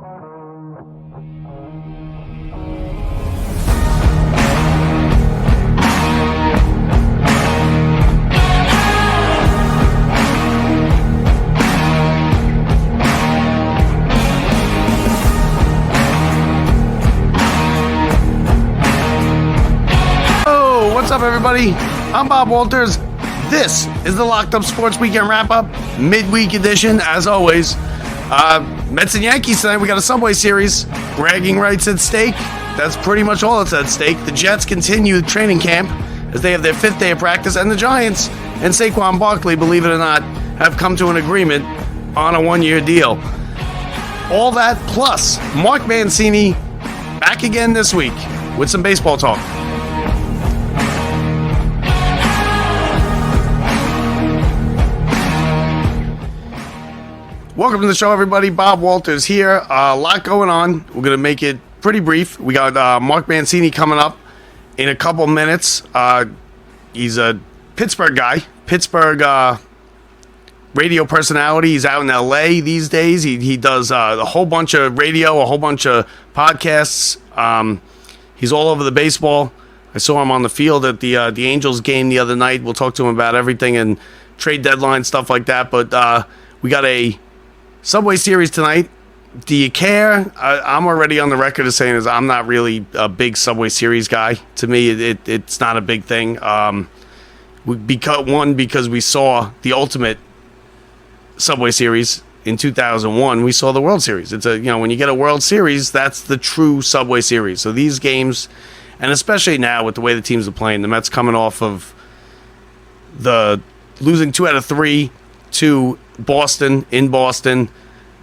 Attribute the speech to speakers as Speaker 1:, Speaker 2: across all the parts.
Speaker 1: What's up, everybody? I'm Bob Walters. This is the Locked Up Sports Weekend Wrap-Up, midweek edition, as always. Mets and Yankees tonight. We got a Subway Series. Bragging rights at stake. That's pretty much all that's at stake. The Jets continue training camp as they have their 5th day of practice, and the Giants and Saquan Barkley, believe it or not, have come to an agreement on a 1-year deal. All that plus Mark Mancini back again this week with some baseball talk. Welcome to the show, everybody. Bob Walters here. A lot going on. We're going to make it pretty brief. We got Mark Mancini coming up in a couple minutes. He's a Pittsburgh guy, Pittsburgh radio personality. He's out in L.A. these days. He does a whole bunch of radio, a whole bunch of podcasts. He's all over the baseball. I saw him on the field at the Angels game the other night. We'll talk to him about everything and trade deadline, stuff like that. But we got a Subway Series tonight. Do you care? I'm already on the record as saying I'm not really a big Subway Series guy. To me, it's not a big thing. Because we saw the ultimate Subway Series in 2001. We saw the World Series. It's when you get a World Series, that's the true Subway Series. So these games, and especially now with the way the teams are playing, the Mets coming off of the losing 2 out of 3 to Boston, in Boston.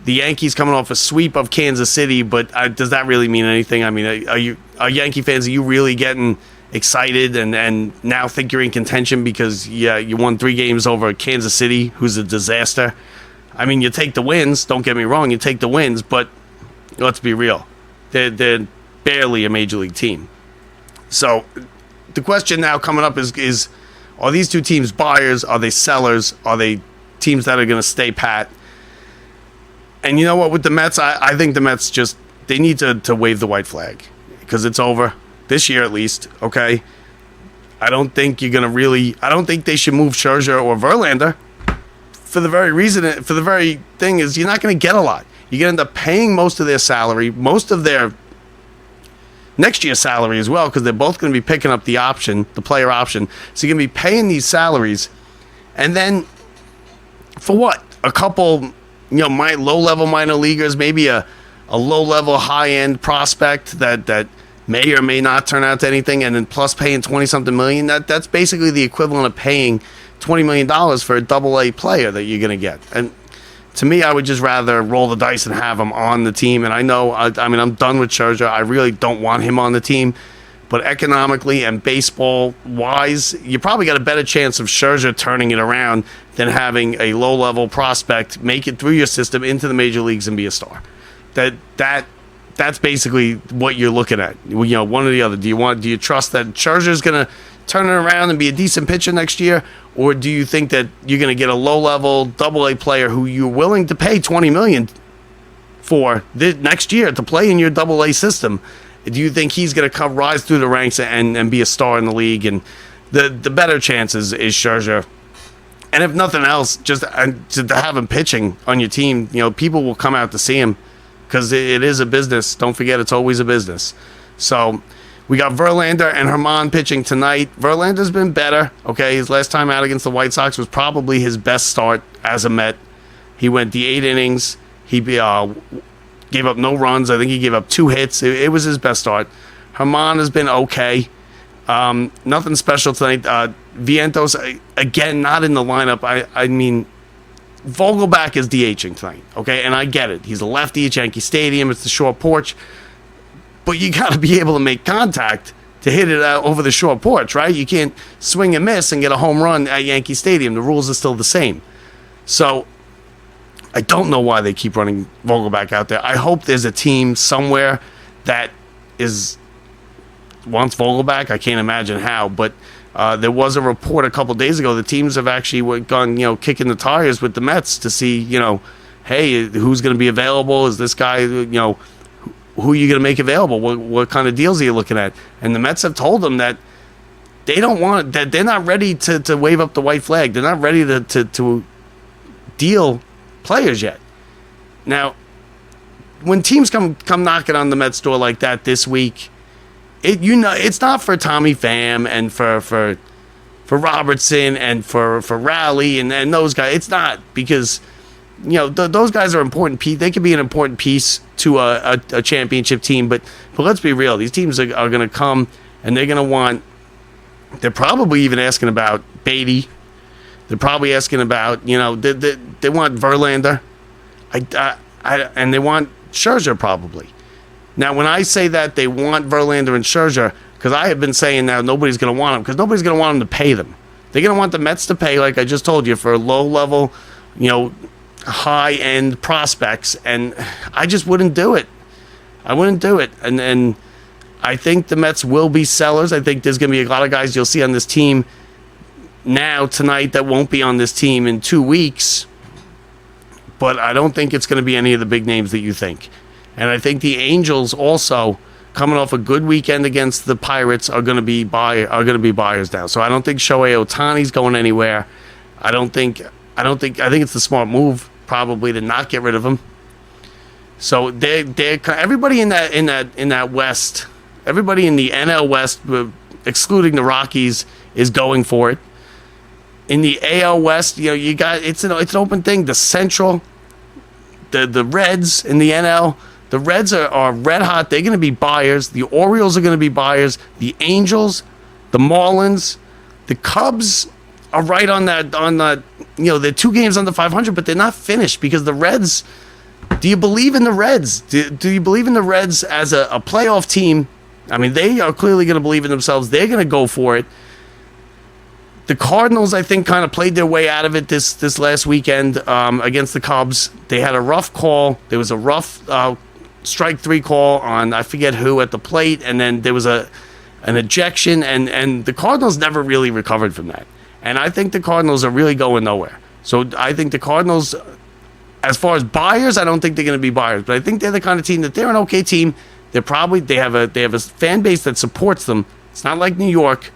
Speaker 1: The Yankees coming off a sweep of Kansas City, but does that really mean anything? I mean, are Yankee fans, are you really getting excited and now think you're in contention because you won 3 games over Kansas City, who's a disaster? I mean, you take the wins, don't get me wrong, you take the wins, but let's be real. They're barely a major league team. So the question now coming up is are these two teams buyers? Are they sellers? Are they teams that are going to stay pat? And you know what, with the Mets, I think the Mets they need to wave the white flag because it's over this year at least. Okay, I don't think I don't think they should move Scherzer or Verlander for the very thing is you're not going to get a lot. You're going to end up paying most of their salary, most of their next year's salary as well, because they're both going to be picking up the player option. So you're going to be paying these salaries, and then for what? A couple, my low-level minor leaguers, maybe a low-level high-end prospect that may or may not turn out to anything, and then plus paying $20-something million. That's basically the equivalent of paying $20 million for a double-A player that you're going to get. And to me, I would just rather roll the dice and have him on the team. And I know, I'm done with Scherzer. I really don't want him on the team. But economically and baseball-wise, you probably got a better chance of Scherzer turning it around than having a low-level prospect make it through your system into the major leagues and be a star. That's basically what you're looking at. One or the other. Do you trust that Scherzer's going to turn it around and be a decent pitcher next year, or do you think that you're going to get a low-level double-A player who you're willing to pay $20 million for next year to play in your double-A system? Do you think he's going to rise through the ranks and be a star in the league? And the better chances is Scherzer. And if nothing else, just to have him pitching on your team, people will come out to see him because it is a business. Don't forget, it's always a business. So we got Verlander and Herman pitching tonight. Verlander's been better. Okay, his last time out against the White Sox was probably his best start as a Met. He went the 8 innings. He gave up no runs. I think he gave up 2 hits. It was his best start. Herman has been okay. Nothing special tonight. Vientos, again, not in the lineup. I mean, Vogelback is DHing tonight, okay? And I get it. He's a lefty at Yankee Stadium. It's the short porch. But you got to be able to make contact to hit it over the short porch, right? You can't swing and miss and get a home run at Yankee Stadium. The rules are still the same. So I don't know why they keep running Vogelback out there. I hope there's a team somewhere that wants Vogelback. I can't imagine how, but there was a report a couple days ago. The teams have actually gone, kicking the tires with the Mets to see, hey, who's going to be available? Is this guy, who are you going to make available? What kind of deals are you looking at? And the Mets have told them that they don't want, that they're not ready to wave up the white flag. They're not ready to deal players yet. Now, when teams come knocking on the Mets door like that this week, it's not for Tommy Pham and for Robertson and for Rowley and those guys. It's not, because those guys are important. They could be an important piece to a championship team, but let's be real. These teams are going to come and they're going to want. They're probably even asking about Beatty. They're probably asking about they want Verlander, and they want Scherzer probably. Now, when I say that they want Verlander and Scherzer, because I have been saying now nobody's going to want them, because nobody's going to want them to pay them. They're going to want the Mets to pay, like I just told you, for low-level, high-end prospects, and I just wouldn't do it. I wouldn't do it. And I think the Mets will be sellers. I think there's going to be a lot of guys you'll see on this team now, tonight, that won't be on this team in 2 weeks. But I don't think it's going to be any of the big names that you think. And I think the Angels also, coming off a good weekend against the Pirates, are going to be buyers now. So I don't think Shohei Ohtani's going anywhere. I think it's the smart move probably to not get rid of him. So they're everybody in that West, everybody in the NL West, excluding the Rockies, is going for it. In the AL West, you got it's an open thing. The Central, the Reds in the NL, the Reds are red hot. They're going to be buyers. The Orioles are going to be buyers. The Angels, the Marlins, the Cubs are right on that. They're 2 games under 500, but they're not finished because the Reds. Do you believe in the Reds? Do you believe in the Reds as a playoff team? I mean, they are clearly going to believe in themselves. They're going to go for it. The Cardinals, I think, kind of played their way out of it this last weekend against the Cubs. They had a rough call. There was a rough strike 3 call on I forget who at the plate, and then there was an ejection, and the Cardinals never really recovered from that. And I think the Cardinals are really going nowhere. So I think the Cardinals, as far as buyers, I don't think they're going to be buyers, but I think they're the kind of team that they're an okay team. They have a fan base that supports them. It's not like New York.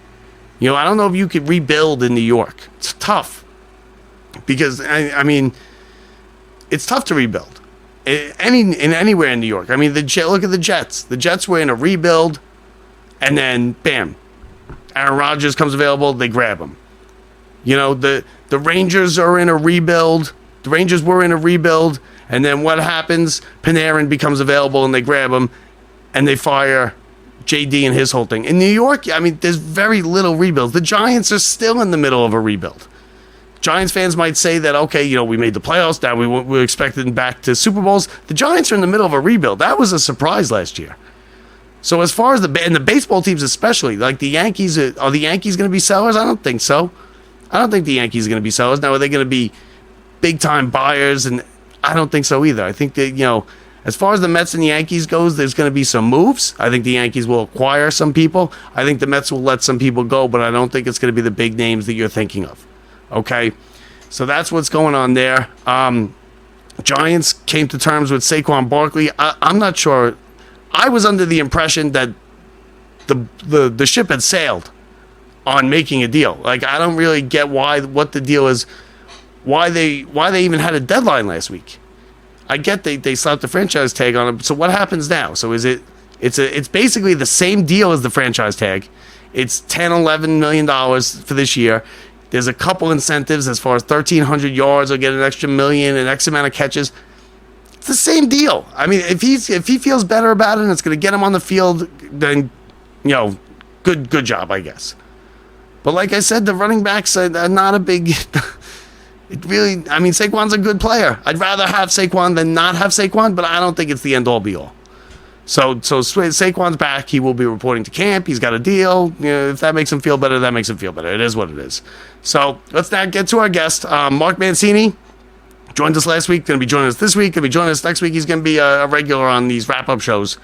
Speaker 1: I don't know if you could rebuild in New York. It's tough because I mean, it's tough to rebuild anywhere in New York. I mean, look at the Jets. The Jets were in a rebuild, and then bam, Aaron Rodgers comes available. They grab him. The Rangers are in a rebuild. The Rangers were in a rebuild, and then what happens? Panarin becomes available, and they grab him, and they fire JD and his whole thing. In New York, I mean, there's very little rebuilds. The Giants are still in the middle of a rebuild. Giants fans might say that, okay, we made the playoffs. Now we're expected back to Super Bowls. The Giants are in the middle of a rebuild. That was a surprise last year. So as far as the baseball teams especially, like the Yankees, are the Yankees going to be sellers? I don't think so. I don't think the Yankees are going to be sellers. Now, are they going to be big-time buyers? And I don't think so either. I think that, as far as the Mets and the Yankees goes, there's going to be some moves. I think the Yankees will acquire some people. I think the Mets will let some people go, but I don't think it's going to be the big names that you're thinking of. Okay? So that's what's going on there. Giants came to terms with Saquon Barkley. I'm not sure. I was under the impression that the ship had sailed on making a deal. Like, I don't really get what the deal is, why they even had a deadline last week. I get they slapped the franchise tag on him. So what happens now? So it's basically the same deal as the franchise tag. It's $10-11 million for this year. There's a couple incentives as far as 1,300 yards. Or get an extra million, an X amount of catches. It's the same deal. I mean, if he feels better about it and it's going to get him on the field, then good job, I guess. But like I said, the running backs are not a big. It really, I mean, Saquon's a good player. I'd rather have Saquon than not have Saquon, but I don't think it's the end-all, be-all. So Saquon's back. He will be reporting to camp. He's got a deal. If that makes him feel better, that makes him feel better. It is what it is. So let's now get to our guest. Mark Mancini joined us last week. Going to be joining us this week. Going to be joining us next week. He's going to be a regular on these wrap-up shows.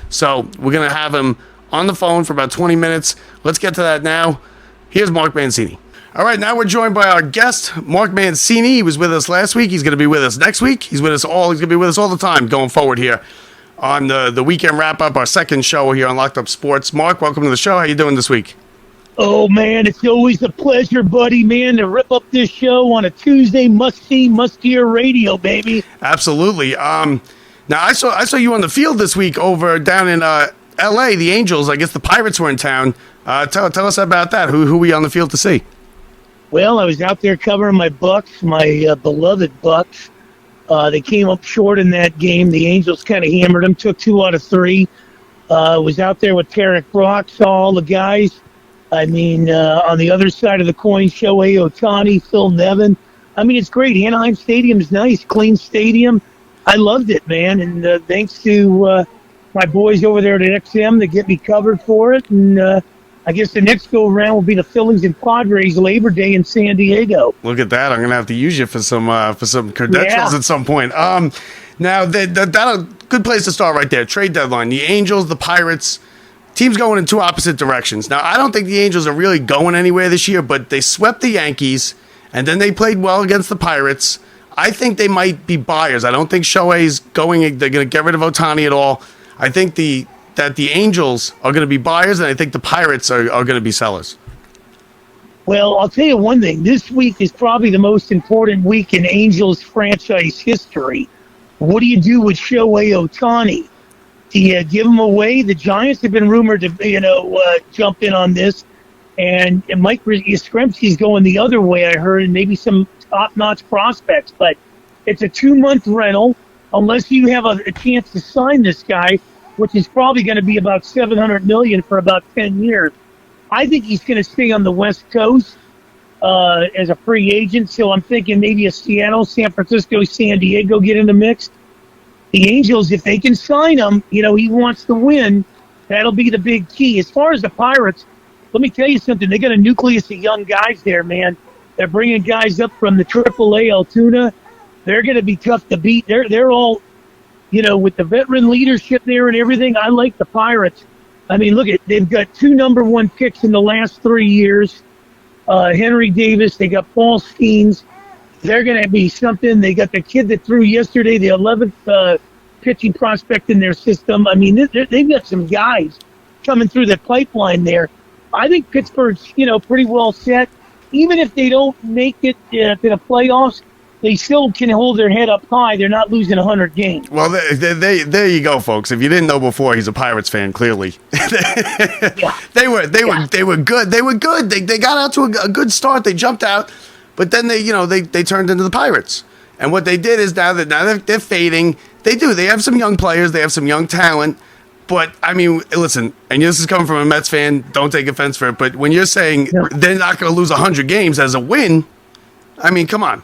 Speaker 1: So we're going to have him on the phone for about 20 minutes. Let's get to that now. Here's Mark Mancini. All right, now we're joined by our guest, Mark Mancini. He was with us last week. He's going to be with us next week. He's going to be with us all the time going forward here on the weekend wrap-up, our second show here on Locked Up Sports. Mark, welcome to the show. How you doing this week?
Speaker 2: Oh, man, it's always a pleasure, buddy, man, to rip up this show on a Tuesday. Must-see, must-hear radio, baby.
Speaker 1: Absolutely. Now, I saw you on the field this week over down in L.A., the Angels. I guess the Pirates were in town. Tell us about that. Who were you on the field to see?
Speaker 2: Well, I was out there covering my Bucks, my beloved Bucks. They came up short in that game. The Angels kind of hammered them, took 2 out of 3. Was out there with Tarek Brock, saw all the guys. I mean, on the other side of the coin, Shohei Ohtani, Phil Nevin. I mean, it's great. Anaheim Stadium's nice, clean stadium. I loved it, man. And thanks to my boys over there at XM to get me covered for it. And I guess the next go-around will be the Phillies and Padres Labor Day in San Diego.
Speaker 1: Look at that. I'm going to have to use you for some credentials at some point. Now, that's a good place to start right there. Trade deadline. The Angels, the Pirates, teams going in 2 opposite directions. Now, I don't think the Angels are really going anywhere this year, but they swept the Yankees, and then they played well against the Pirates. I think they might be buyers. I don't think Shohei's going. They're going to get rid of Ohtani at all. I think that the Angels are going to be buyers, and I think the Pirates are going to be sellers.
Speaker 2: Well, I'll tell you one thing. This week is probably the most important week in Angels franchise history. What do you do with Shohei Ohtani? Do you give him away? The Giants have been rumored to, jump in on this, and Mike Yastrzemski's going the other way, I heard, and maybe some top-notch prospects. But it's a 2-month rental, unless you have a chance to sign this guy, which is probably going to be about $700 million for about 10 years. I think he's going to stay on the West Coast as a free agent. So I'm thinking maybe a Seattle, San Francisco, San Diego get in the mix. The Angels, if they can sign him, he wants to win. That'll be the big key. As far as the Pirates, let me tell you something. They got a nucleus of young guys there, man. They're bringing guys up from the AAA Altoona. They're going to be tough to beat. They're all, with the veteran leadership there and everything. I like the Pirates. I mean, they've got 2 number 1 picks in the last 3 years. Henry Davis. They got Paul Skeens. They're going to be something. They got the kid that threw yesterday, the 11th pitching prospect in their system. I mean, they've got some guys coming through the pipeline there. I think Pittsburgh's, pretty well set. Even if they don't make it to the playoffs, they still can hold their head up high. They're not losing 100 games.
Speaker 1: Well, there you go, folks. If you didn't know before, he's a Pirates fan. Clearly, they were good. They were good. They got out to a good start. They jumped out, but then they turned into the Pirates. And what they did is now they're fading. They have some young players. They have some young talent. But, I mean, listen, and this is coming from a Mets fan. Don't take offense for it. But when you're saying they're not going to lose 100 games as a win, I mean, come on.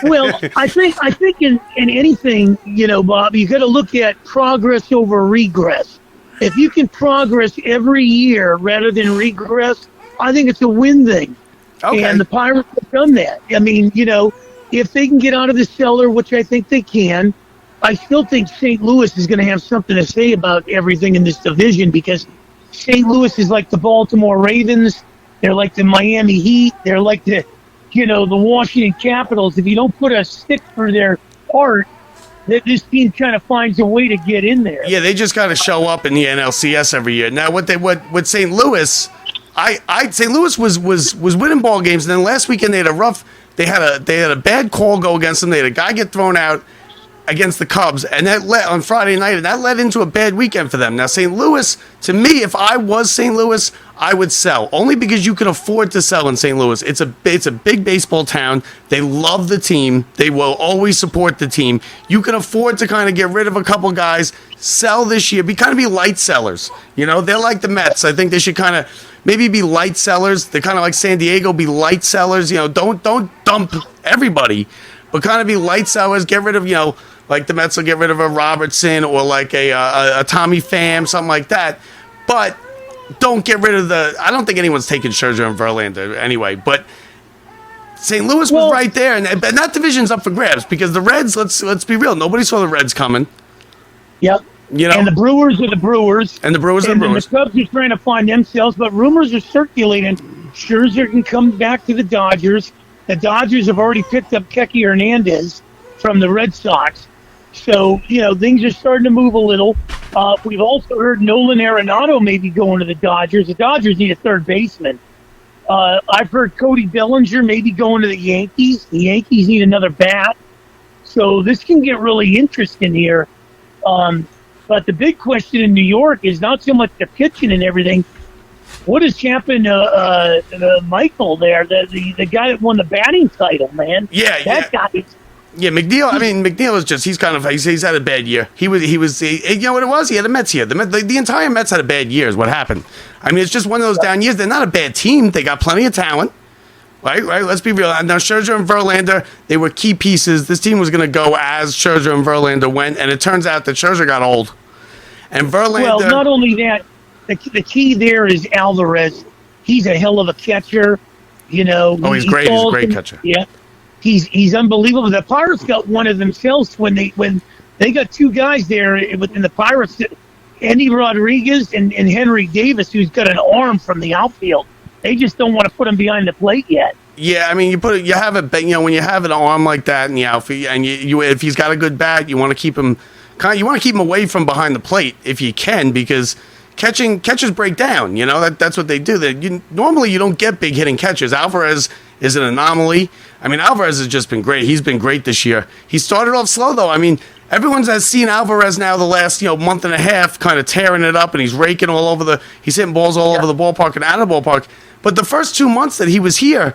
Speaker 2: Well, I think in anything, Bob, you got to look at progress over regress. If you can progress every year rather than regress, I think it's a win thing. Okay. And the Pirates have done that. I mean, if they can get out of the cellar, which I think they can, I still think St. Louis is going to have something to say about everything in this division because St. Louis is like the Baltimore Ravens. They're like the Miami Heat. They're like the Washington Capitals. If you don't put a stick through their heart, this team kind of finds a way to get in there. Yeah,
Speaker 1: they just kind of show up in the NLCS every year. Now, what St. Louis, St. Louis was winning ball games, and then last weekend they had a bad call go against them. They had a guy get thrown out against the Cubs, and that led on Friday night, and that led into a bad weekend for them. Now, St. Louis, to me, if I was St. Louis, I would sell, only because you can afford to sell in St. Louis. It's a big baseball town. They love the team. They will always support the team. You can afford to kind of get rid of a couple guys, sell this year, kind of be light sellers. They're like the Mets. I think they should kind of maybe be light sellers. They're kind of like San Diego, be light sellers. Don't dump everybody, but kind of be light sellers. Get rid of, like the Mets will get rid of a Robertson or like a Tommy Pham, something like that. But don't get rid of I don't think anyone's taking Scherzer and Verlander anyway. But St. Louis was right there, and that division's up for grabs because the Reds. Let's be real. Nobody saw the Reds coming.
Speaker 2: Yep. And the Brewers are the Brewers.
Speaker 1: And the Brewers are the Brewers.
Speaker 2: The Cubs are trying to find themselves, but rumors are circulating. Scherzer can come back to the Dodgers. The Dodgers have already picked up Keke Hernandez from the Red Sox. So, things are starting to move a little. We've also heard Nolan Arenado may be going to the Dodgers. The Dodgers need a third baseman. I've heard Cody Bellinger may be going to the Yankees. The Yankees need another bat. So this can get really interesting here. But the big question in New York is not so much the pitching and everything. What has happened to Michael there, the guy that won the batting title, man?
Speaker 1: That
Speaker 2: guy.
Speaker 1: Yeah, McNeil. I mean, McNeil is just—he's had a bad year. He was. You know what it was? He had the Mets here. The entire Mets had a bad year. Is what happened. I mean, it's just one of those down years. They're not a bad team. They got plenty of talent. Right. Let's be real. Now, Scherzer and Verlander, they were key pieces. This team was going to go as Scherzer and Verlander went, and it turns out that Scherzer got old, and Verlander.
Speaker 2: Well, not only that, the key there is Alvarez. He's a hell of a catcher.
Speaker 1: Oh, he's great. He's a great catcher.
Speaker 2: Yeah. He's unbelievable. The Pirates got one of themselves when they got two guys there within the Pirates, Andy Rodriguez and Henry Davis, who's got an arm from the outfield. They just don't want to put him behind the plate yet.
Speaker 1: Yeah, I mean, when you have an arm like that in the outfield, and if he's got a good bat, you want to keep him away from behind the plate if you can, because catchers break down. That's what they do. Normally you don't get big hitting catchers. Alvarez is an anomaly. I mean, Alvarez has just been great. He's been great this year. He started off slow, though. I mean, everyone has seen Alvarez now the last month and a half, kind of tearing it up, and he's raking all over he's hitting balls all over the ballpark and out of the ballpark. But the first 2 months that he was here,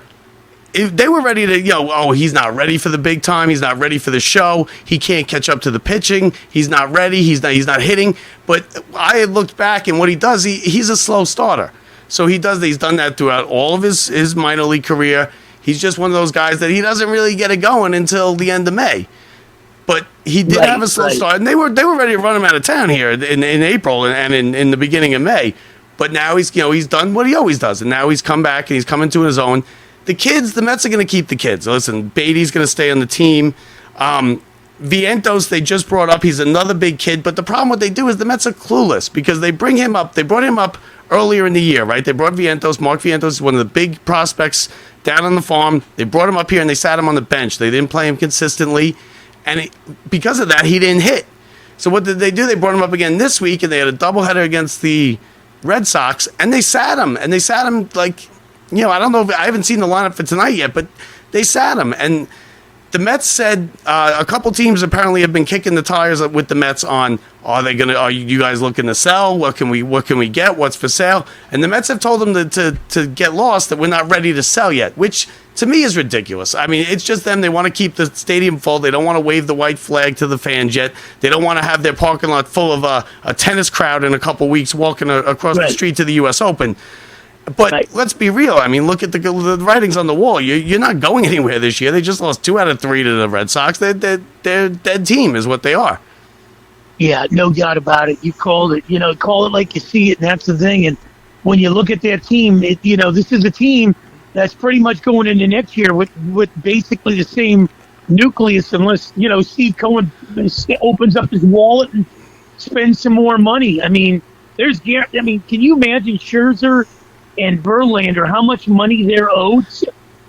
Speaker 1: they were ready to, he's not ready for the big time. He's not ready for the show. He can't catch up to the pitching. He's not ready. He's not hitting. But I had looked back, and what he does, he's a slow starter. So he's done that throughout all of his minor league career. He's just one of those guys that he doesn't really get it going until the end of May. But he did have a slow start, and they were ready to run him out of town here in April and in the beginning of May. But now he's done what he always does, and now he's come back and he's come into his own. The Mets are going to keep the kids. Listen, Beatty's going to stay on the team. Vientos, they just brought up. He's another big kid. But the problem what they do is the Mets are clueless because they bring him up. They brought him up earlier in the year, right? They brought Vientos. Mark Vientos is one of the big prospects down on the farm. They brought him up here and they sat him on the bench. They didn't play him consistently. And because of that, he didn't hit. So what did they do? They brought him up again this week, and they had a doubleheader against the Red Sox, and they sat him. And they sat him like, I don't know. I haven't seen the lineup for tonight yet, but they sat him. And the Mets said a couple teams apparently have been kicking the tires with the Mets on, are you guys looking to sell? What can we get? What's for sale? And the Mets have told them to get lost, that we're not ready to sell yet, which to me is ridiculous. I mean, it's just them. They want to keep the stadium full. They don't want to wave the white flag to the fans yet. They don't want to have their parking lot full of a tennis crowd in a couple weeks walking across the street to the U.S. Open. But let's be real. I mean, look at the writings on the wall. You're not going anywhere this year. They just lost 2 out of 3 to the Red Sox. They're dead team is what they are.
Speaker 2: Yeah, no doubt about it. You called it. Call it like you see it, and that's the thing. And when you look at their team, this is a team that's pretty much going into next year with basically the same nucleus, unless Steve Cohen opens up his wallet and spends some more money. I mean, can you imagine Scherzer and Verlander, how much money they're owed?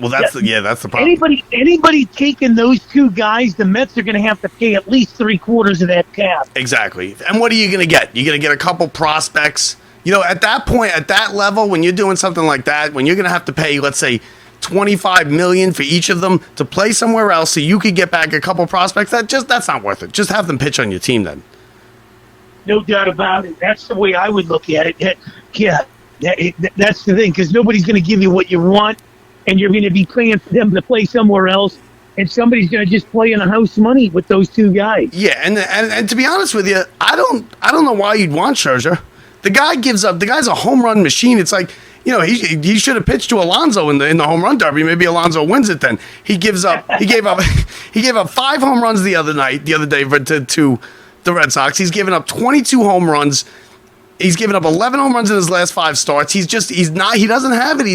Speaker 1: Well, that's the problem.
Speaker 2: Anybody taking those two guys, the Mets are going to have to pay at least 3/4 of that cap.
Speaker 1: Exactly. And what are you going to get? You're going to get a couple prospects. At that point, at that level, when you're doing something like that, when you're going to have to pay, let's say, $25 million for each of them to play somewhere else, so you could get back a couple prospects, that's not worth it. Just have them pitch on your team then.
Speaker 2: No doubt about it. That's the way I would look at it. That's the thing, because nobody's going to give you what you want, and you're going to be paying for them to play somewhere else, and somebody's going to just play in a house money with those two guys.
Speaker 1: Yeah, and to be honest with you, I don't know why you'd want Scherzer. The guy gives up. The guy's a home run machine. It's like, he should have pitched to Alonso in the home run derby. Maybe Alonso wins it then. He gave up 5 home runs the other day to the Red Sox. He's given up 22 home runs. He's given up 11 home runs in his last 5 starts. He doesn't have it.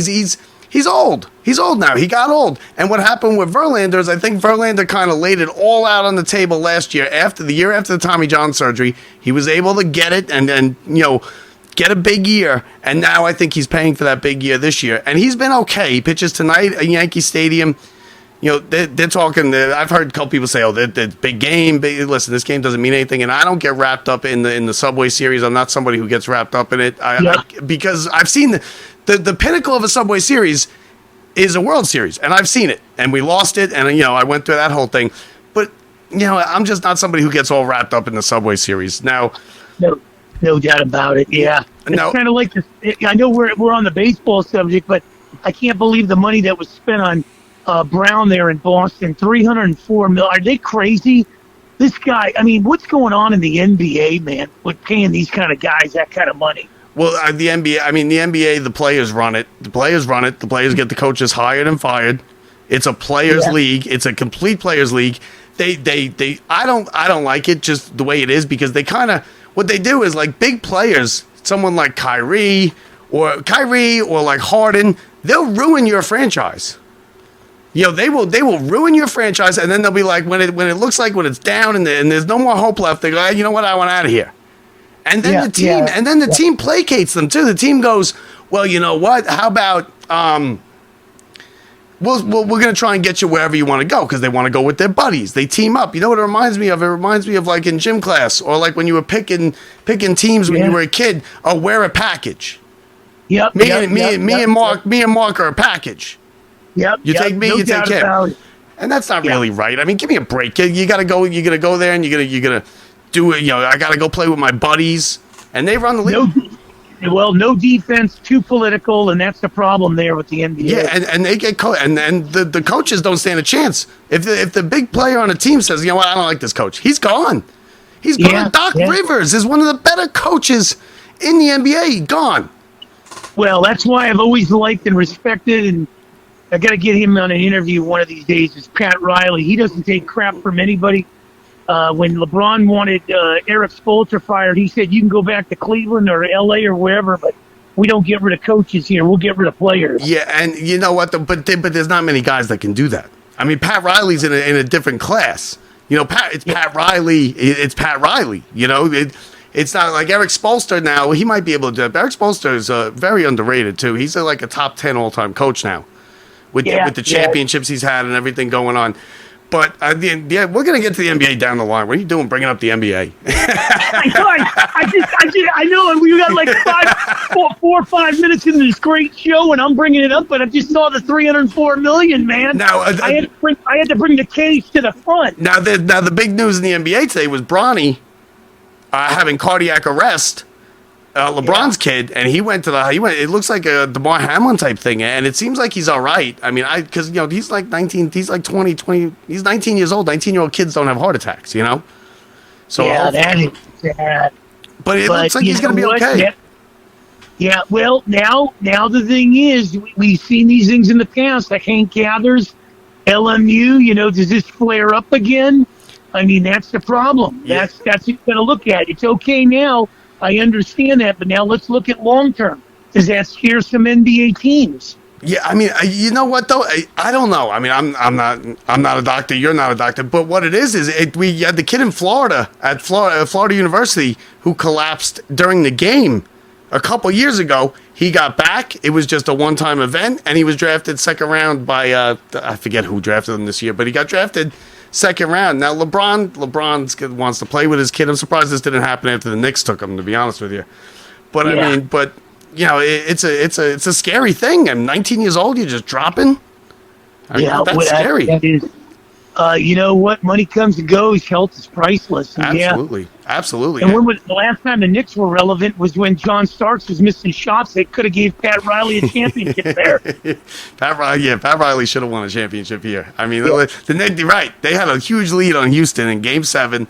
Speaker 1: He's old. He's old now. He got old. And what happened with Verlander is I think Verlander kind of laid it all out on the table last year. After the Tommy John surgery, he was able to get it and get a big year, and now I think he's paying for that big year this year. And he's been okay. He pitches tonight at Yankee Stadium. You know, they're talking. I've heard a couple people say, "Oh, the big game." Listen, this game doesn't mean anything, and I don't get wrapped up in the Subway Series. I'm not somebody who gets wrapped up in it because I've seen the pinnacle of a Subway Series is a World Series, and I've seen it, and we lost it, and I went through that whole thing. But I'm just not somebody who gets all wrapped up in the Subway Series now.
Speaker 2: No doubt about it. Yeah, it's kind of like this. I know we're on the baseball subject, but I can't believe the money that was spent on Brown there in Boston. $304 million. Are they crazy? This guy. I mean, what's going on in the NBA, man? With paying these kind of guys that kind of money?
Speaker 1: Well, the NBA. I mean, the NBA. The players run it. The players get the coaches hired and fired. It's a players' league. It's a complete players' league. They. I don't like it just the way it is because they kind of. What they do is like big players, someone like Kyrie or like Harden, they'll ruin your franchise. They will ruin your franchise, and then they'll be like when it looks like when it's down and there's no more hope left, they go, hey, you know what, I want out of here. And then the team placates them too. The team goes, well, you know what? How about we're going to try and get you wherever you want to go because they want to go with their buddies. They team up. You know what it reminds me of? It reminds me of like in gym class or like when you were picking teams when you were a kid. Oh, we're a package. Yep. Me and Mark are a package.
Speaker 2: Yep.
Speaker 1: You take me, you take him. And that's not really right. I mean, give me a break. You got to go. You're going to go there and you're going to do it. I got to go play with my buddies. And they run the league.
Speaker 2: No defense, too political, and that's the problem there with the NBA.
Speaker 1: Yeah, and they get and the coaches don't stand a chance. If the big player on a team says, you know what, I don't like this coach, he's gone. He's gone. Doc Rivers is one of the better coaches in the NBA. Gone. Well,
Speaker 2: that's why I've always liked and respected, and I got to get him on an interview one of these days. Is Pat Riley? He doesn't take crap from anybody. When LeBron wanted Eric Spoelstra fired, he said, you can go back to Cleveland or L.A. or wherever, but we don't get rid of coaches here. We'll get rid of players.
Speaker 1: Yeah, and you know what? But there's not many guys that can do that. I mean, Pat Riley's in a different class. Pat Riley. It's Pat Riley. It's not like Eric Spoelstra now. He might be able to do it. Eric Spoelstra is very underrated, too. He's like a top 10 all-time coach now with the championships he's had and everything going on. But we're going to get to the NBA down the line. What are you doing bringing up the NBA?
Speaker 2: I know. And we got like 4 or 5 minutes into this great show, and I'm bringing it up. But I just saw the $304 million, man. Now I had to bring the case to the front.
Speaker 1: Now the big news in the NBA today was Bronny having cardiac arrest. LeBron's kid, and he went. It looks like a DeMar Hamlin type thing, and it seems like he's all right. I mean, because he's like 19, he's like 20. He's 19 years old. 19-year-old kids don't have heart attacks, So
Speaker 2: that is sad.
Speaker 1: But it looks like he's going to be okay.
Speaker 2: Yeah. Well, now the thing is, we've seen these things in the past. Like Hank Gathers, LMU. Does this flare up again? I mean, that's the problem. Yeah. That's what you got to look at. It's okay now. I understand that, but now let's look at long term. Does that scare some NBA teams?
Speaker 1: Yeah, I mean, you know what though? I don't know. I mean, I'm not a doctor. You're not a doctor. But what it is we had the kid in Florida at Florida University who collapsed during the game a couple years ago. He got back. It was just a one-time event, and he was drafted second round by I forget who drafted him this year, but he got drafted second round. Now LeBron wants to play with his kid. I'm surprised this didn't happen after the Knicks took him, to be honest with you. But I mean, it's a scary thing. I'm 19 years old. You're just dropping. That's scary.
Speaker 2: That is. You know what? Money comes and goes. Health is priceless. And
Speaker 1: Absolutely.
Speaker 2: And when was the last time the Knicks were relevant was when John Starks was missing shots. They could have gave Pat Riley a championship there.
Speaker 1: Pat Riley should have won a championship here. I mean, the Knicks, right? They had a huge lead on Houston in Game 7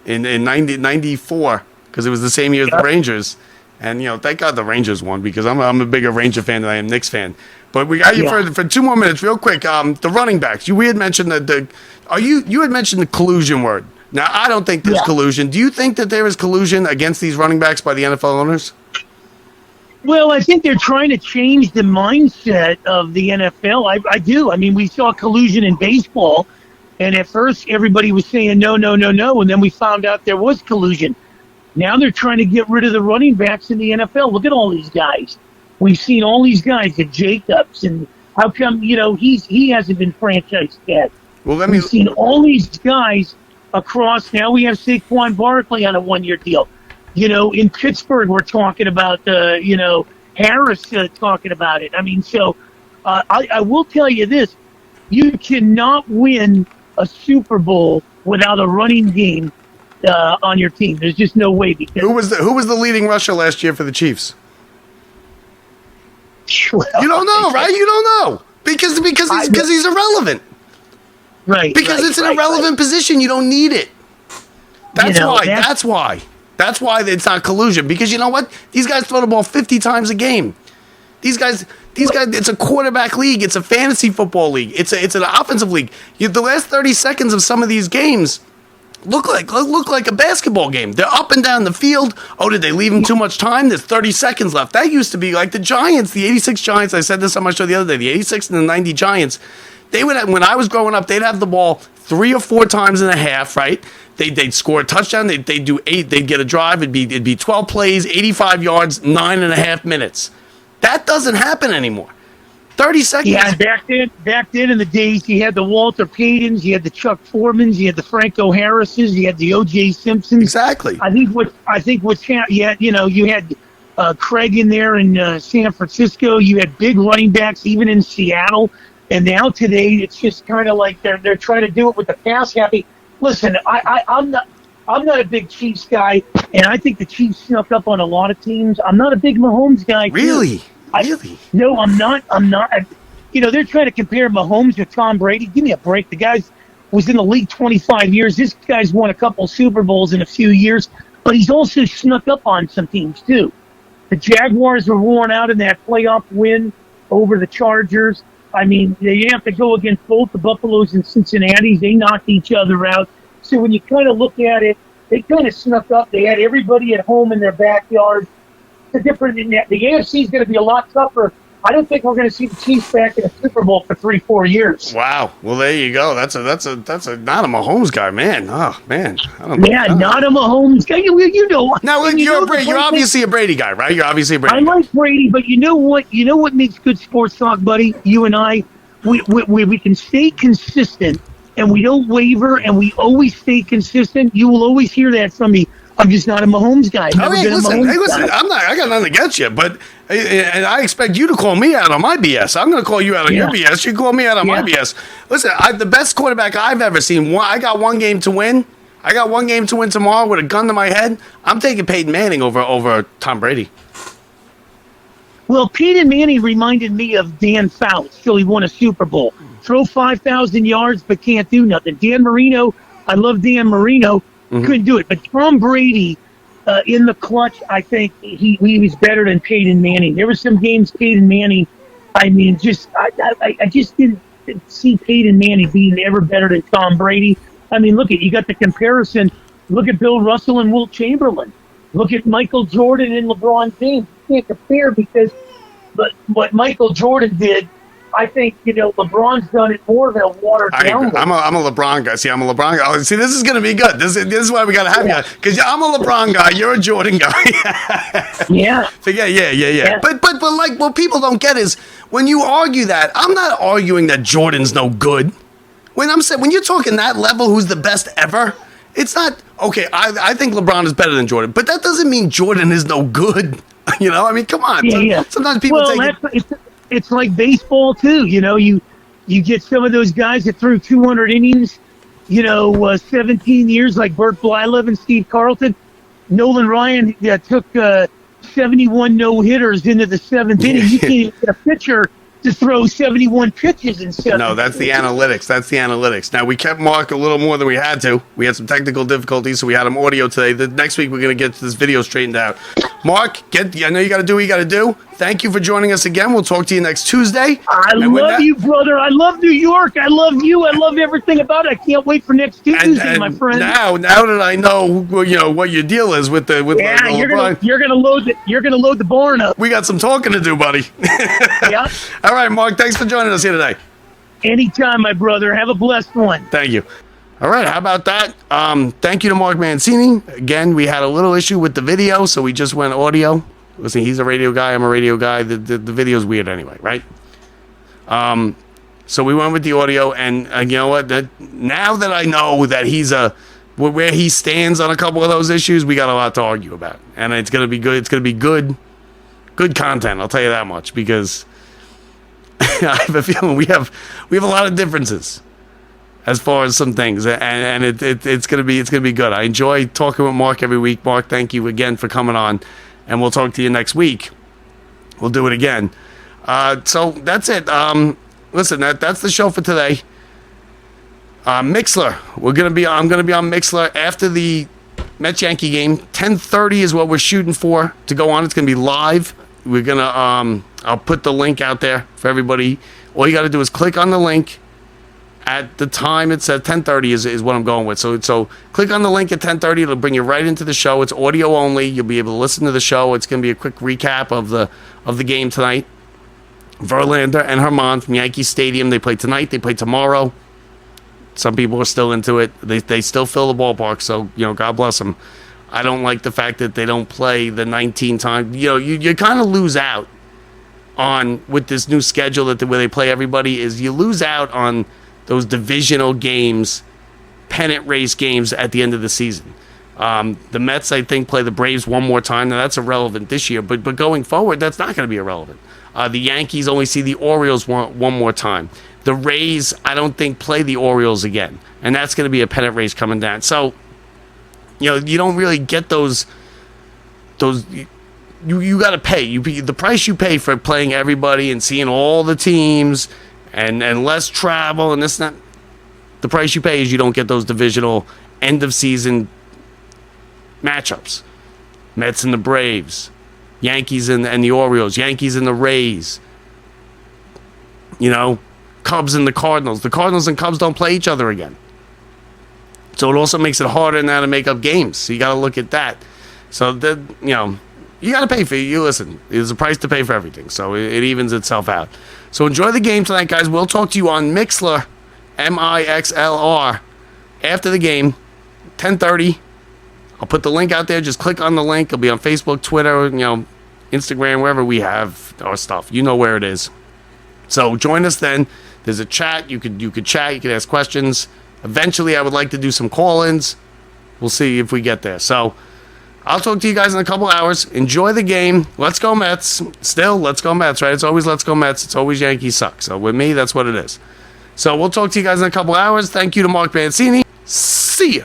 Speaker 1: in 94 because it was the same year as the Rangers. And thank God the Rangers won because I'm a bigger Ranger fan than I am Knicks fan. But we got you for 2 more minutes, real quick. The running backs. We had mentioned you had mentioned the collusion word. Now I don't think there's collusion. Do you think that there is collusion against these running backs by the NFL owners?
Speaker 2: Well, I think they're trying to change the mindset of the NFL. I do. I mean, we saw collusion in baseball, and at first everybody was saying no, and then we found out there was collusion. Now they're trying to get rid of the running backs in the NFL. Look at all these guys. We've seen all these guys, the Jacobs, and how come, he hasn't been franchised yet?
Speaker 1: Well,
Speaker 2: We've seen all these guys across. Now we have Saquon Barkley on a one-year deal. In Pittsburgh, we're talking about, Harris talking about it. I mean, so I will tell you this. You cannot win a Super Bowl without a running game on your team. There's just no way. Because
Speaker 1: who was the leading rusher last year for the Chiefs?
Speaker 2: Well,
Speaker 1: you don't know, right? You don't know because he's irrelevant.
Speaker 2: Right.
Speaker 1: Because it's an irrelevant position. You don't need it. That's why. That's why it's not collusion. Because you know what? These guys throw the ball 50 times a game. These guys. It's a quarterback league. It's a fantasy football league. It's an offensive league. The last 30 seconds of some of these games look like a basketball game. They're up and down the field. Oh, did they leave him too much time? There's 30 seconds left. That used to be like the Giants, the 86 Giants. I said this on my show the other day. The 86 and the 90 Giants. They would have, when I was growing up, they'd have the ball 3 or 4 times in a half, right? They'd score a touchdown. They'd do 8. They'd get a drive. It'd be 12 plays, 85 yards, 9.5 minutes. That doesn't happen anymore. 30 seconds.
Speaker 2: Yeah, back then in the days, you had the Walter Paytons, you had the Chuck Foremans, you had the Franco Harrises, you had the O.J. Simpsons.
Speaker 1: Exactly.
Speaker 2: You had Craig in there in San Francisco. You had big running backs even in Seattle. And now today, it's just kind of like they're trying to do it with the pass happy. Listen, I'm not a big Chiefs guy, and I think the Chiefs snuck up on a lot of teams. I'm not a big Mahomes guy.
Speaker 1: Really?
Speaker 2: No, I'm not. They're trying to compare Mahomes with Tom Brady. Give me a break. The guy was in the league 25 years. This guy's won a couple Super Bowls in a few years, but he's also snuck up on some teams, too. The Jaguars were worn out in that playoff win over the Chargers. I mean, they have to go against both the Buffaloes and Cincinnati. They knocked each other out. So when you kind of look at it, they kind of snuck up. They had everybody at home in their backyard. The AFC is going to be a lot tougher. I don't think we're going to see the Chiefs back in a Super Bowl for 3-4 years.
Speaker 1: Wow. Well, there you go. That's a not a Mahomes guy, man. Oh man.
Speaker 2: Not a Mahomes guy. You know.
Speaker 1: Now you're obviously a Brady guy, right? You're obviously a Brady.
Speaker 2: I like Brady, but you know what? You know what makes good sports talk, buddy? You and I, we can stay consistent and we don't waver and we always stay consistent. You will always hear that from me. I'm just not a Mahomes guy.
Speaker 1: Listen, I got nothing against you, but and I expect you to call me out on my BS. I'm going to call you out on your BS. You call me out on my BS. Listen, the best quarterback I've ever seen. I got one game to win. I got one game to win tomorrow with a gun to my head. I'm taking Peyton Manning over Tom Brady.
Speaker 2: Well, Peyton Manning reminded me of Dan Fouts till he won a Super Bowl. Throw 5,000 yards, but can't do nothing. Dan Marino, I love Dan Marino. Couldn't do it. But Tom Brady, in the clutch, I think he was better than Peyton Manning. There were some games Peyton Manning, I just didn't see Peyton Manning being ever better than Tom Brady. I mean, you got the comparison. Look at Bill Russell and Wilt Chamberlain. Look at Michael Jordan and LeBron James. You can't compare but what Michael Jordan did, I think, LeBron's done it more than a watered down.
Speaker 1: I'm a LeBron guy. See, I'm a LeBron guy. Oh, see, this is going to be good. This is why we got to have you. Because I'm a LeBron guy. You're a Jordan guy.
Speaker 2: Yeah.
Speaker 1: So yeah. But like what people don't get is when you argue that, I'm not arguing that Jordan's no good. When you're talking that level, who's the best ever, it's not, okay, I think LeBron is better than Jordan. But that doesn't mean Jordan is no good. I mean, come on.
Speaker 2: Yeah.
Speaker 1: Sometimes people
Speaker 2: It's like baseball too. You get some of those guys that threw 200 innings, 17 years, like Bert Blyleven and Steve Carlton. Nolan Ryan took 71 no-hitters into the seventh inning. You can't even get a pitcher to throw 71 pitches in 7
Speaker 1: No, that's the analytics. Now, we kept Mark a little more than we had to. We had some technical difficulties, so we had him audio today. The next week, we're going to get this video straightened out. Mark, I know you got to do what you got to do. Thank you for joining us again. We'll talk to you next Tuesday.
Speaker 2: I love you, brother. I love New York. I love you. I love everything about it. I can't wait for next Tuesday, my friend.
Speaker 1: Now that I know, what your deal is with
Speaker 2: you're gonna load the barn up.
Speaker 1: We got some talking to do, buddy.
Speaker 2: Yeah.
Speaker 1: All right, Mark. Thanks for joining us here today.
Speaker 2: Anytime, my brother. Have a blessed one.
Speaker 1: Thank you. All right, how about that? Thank you to Mark Mancini. Again, we had a little issue with the video, so we just went audio. Listen, he's a radio guy, I'm a radio guy. The video's weird anyway, right? So we went with the audio, and you know what? Now that I know that he's where he stands on a couple of those issues, we got a lot to argue about, and it's gonna be good. It's gonna be good content. I'll tell you that much, because I have a feeling we have a lot of differences as far as some things, and it's gonna be good. I enjoy talking with Mark every week. Mark, thank you again for coming on, and we'll talk to you next week. We'll do it again. So that's it. Listen, that's the show for today. Mixler, I'm gonna be on Mixler after the Mets Yankee game. 10:30 is what we're shooting for to go on. It's gonna be live. We're gonna I'll put the link out there for everybody. All you got to do is click on the link at the time. It says 10:30 is what I'm going with. So click on the link at 10:30. It'll bring you right into the show. It's audio only. You'll be able to listen to the show. It's gonna be a quick recap of the game tonight. Verlander and Herman from Yankee Stadium. They play tonight. They play tomorrow. Some people are still into it. They still fill the ballpark. So God bless them. I don't like the fact that they don't play the 19 times. You kind of lose out on with this new schedule where they play everybody. Is you lose out on those divisional games, pennant race games at the end of the season. The Mets, I think, play the Braves one more time. Now that's irrelevant this year, but going forward, that's not going to be irrelevant. The Yankees only see the Orioles one more time. The Rays, I don't think, play the Orioles again, and that's going to be a pennant race coming down. So, you don't really get those. You got to pay. The price you pay for playing everybody and seeing all the teams, and less travel and this and that. The price you pay is you don't get those divisional end of season matchups. Mets and the Braves, Yankees and the Orioles, Yankees and the Rays. Cubs and the Cardinals. The Cardinals and Cubs don't play each other again. So it also makes it harder now to make up games. So you got to look at that. So you got to pay for it. You listen. There's a price to pay for everything. So it evens itself out. So enjoy the game tonight, guys. We'll talk to you on Mixler, Mixlr, after the game, 10:30. I'll put the link out there. Just click on the link. It'll be on Facebook, Twitter, Instagram, wherever we have our stuff. You know where it is. So join us then. There's a chat. You could chat. You could ask questions. Eventually, I would like to do some call-ins. We'll see if we get there. So I'll talk to you guys in a couple hours. Enjoy the game. Let's go Mets. Still, let's go Mets, right? It's always let's go Mets. It's always Yankees suck. So with me, that's what it is. So we'll talk to you guys in a couple hours. Thank you to Mark Mancini. See ya.